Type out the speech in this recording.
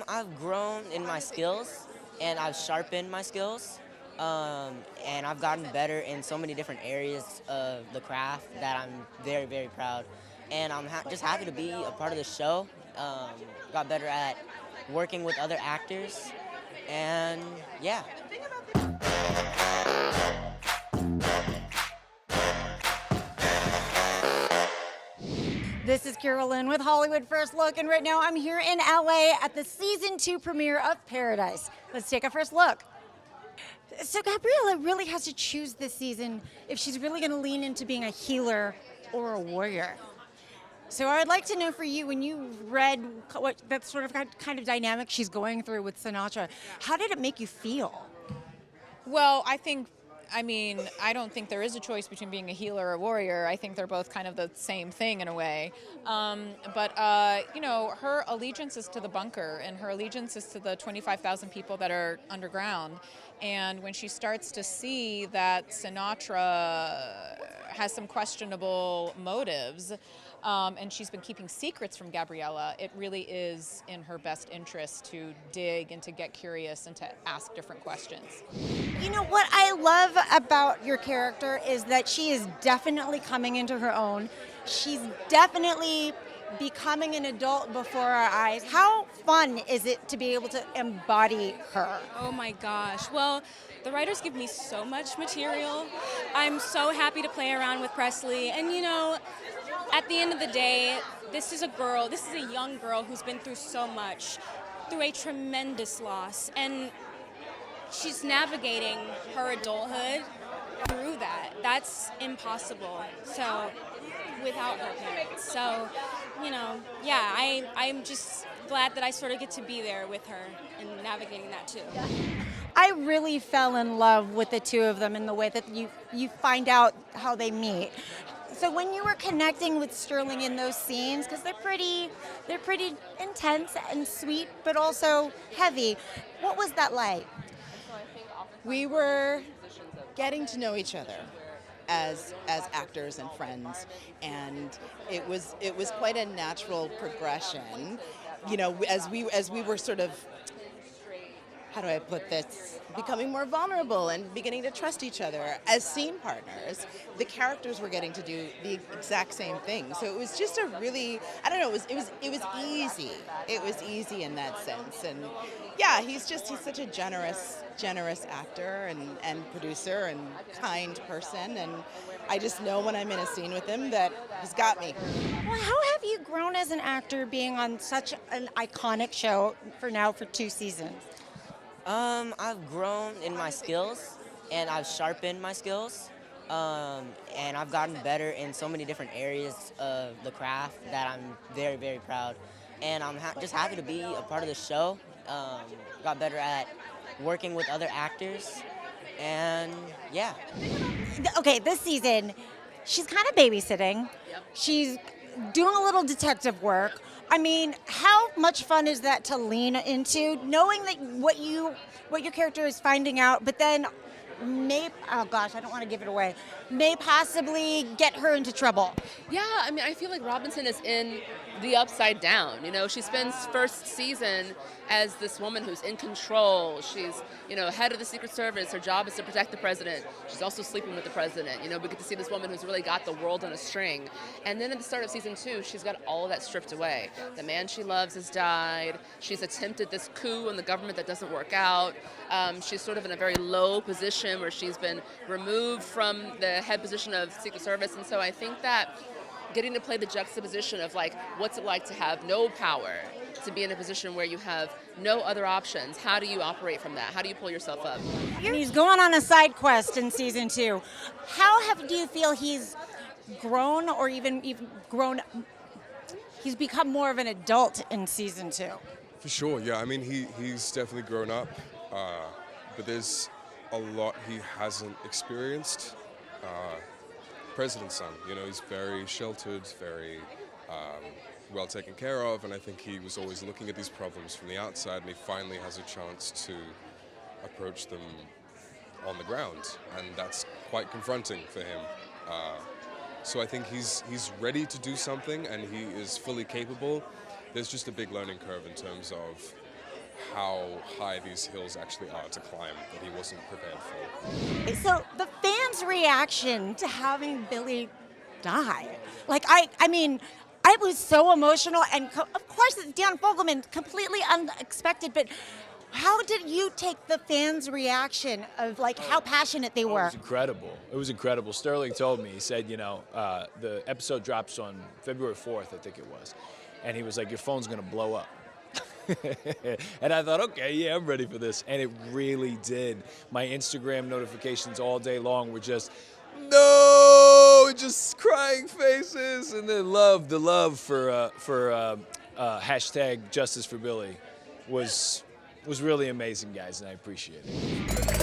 I've grown in my skills and I've sharpened my skills. And I've gotten better in so many different areas of the craft that I'm very, very proud. And I'm just happy to be a part of the show. Got better at working with other actors, and yeah. This is Carolyn with Hollywood First Look, and right now I'm here in LA at the season 2 premiere of Paradise. Let's take a first look. So Gabriella really has to choose this season if she's really going to lean into being a healer or a warrior. So I would like to know for you, when you read what that sort of kind of dynamic she's going through with Sinatra, how did it make you feel? Well, I don't think there is a choice between being a healer or a warrior. I think they're both kind of the same thing in a way. But her allegiance is to the bunker, and her allegiance is to the 25,000 people that are underground. And when she starts to see that Sinatra has some questionable motives, and she's been keeping secrets from Gabriella, it really is in her best interest to dig and to get curious and to ask different questions. You know, what I love about your character is that she is definitely coming into her own. She's definitely becoming an adult before our eyes. How fun is it to be able to embody her? Oh my gosh. Well, the writers give me so much material. I'm so happy to play around with Presley. And at the end of the day, this is a young girl who's been through so much, through a tremendous loss. And she's navigating her adulthood through that. That's impossible. So, without her parents. So, I'm just glad that I sort of get to be there with her and navigating that too. I really fell in love with the two of them in the way that you find out how they meet. So when you were connecting with Sterling in those scenes, because they're pretty intense and sweet, but also heavy, what was that like? We were getting to know each other as actors and friends, and it was quite a natural progression. As we were sort of, how do I put this, becoming more vulnerable and beginning to trust each other as scene partners, the characters were getting to do the exact same thing. So it was just a really, it was easy. It was easy in that sense. And yeah, he's such a generous actor and producer and kind person. And I just know when I'm in a scene with him that he's got me. Well, how have you grown as an actor being on such an iconic show for 2 seasons? I've grown in my skills and I've sharpened my skills. And I've gotten better in so many different areas of the craft that I'm very, very proud. And I'm just happy to be a part of the show. Got better at working with other actors, and yeah. Okay, this season, she's kind of babysitting. Yep. She's doing a little detective work. I mean, how much fun is that to lean into, knowing that what your character is finding out, but then I don't want to give it away, may possibly get her into trouble? Yeah, I feel like Robinson is in the upside down. She spends first season as this woman who's in control. She's, head of the Secret Service. Her job is to protect the president. She's also sleeping with the president. We get to see this woman who's really got the world on a string. And then at the start of season 2, she's got all of that stripped away. The man she loves has died. She's attempted this coup in the government that doesn't work out. She's sort of in a very low position where she's been removed from the head position of Secret Service. And so I think that getting to play the juxtaposition of what's it like to have no power, to be in a position where you have no other options. How do you operate from that? How do you pull yourself up? He's going on a side quest in season 2. Do you feel he's grown, or even grown? He's become more of an adult in season 2. For sure, yeah. He's definitely grown up, but there's a lot he hasn't experienced. President's son, he's very sheltered, very well taken care of, and I think he was always looking at these problems from the outside, and he finally has a chance to approach them on the ground, and that's quite confronting for him. So I think he's ready to do something, and he is fully capable. There's just a big learning curve in terms of how high these hills actually are to climb that he wasn't prepared for. So the fans' reaction to having Billy die, like I mean, I was so emotional, and of course it's Dan Fogelman, completely unexpected. But how did you take the fans' reaction of like how passionate they were? It was incredible. It was incredible. Sterling told me, he said, the episode drops on February 4th, I think it was, and he was like, your phone's gonna blow up. And I thought, okay, yeah, I'm ready for this. And it really did. My Instagram notifications all day long were just, no, just crying faces. And then the love for hashtag Justice for Billy was really amazing, guys, and I appreciate it.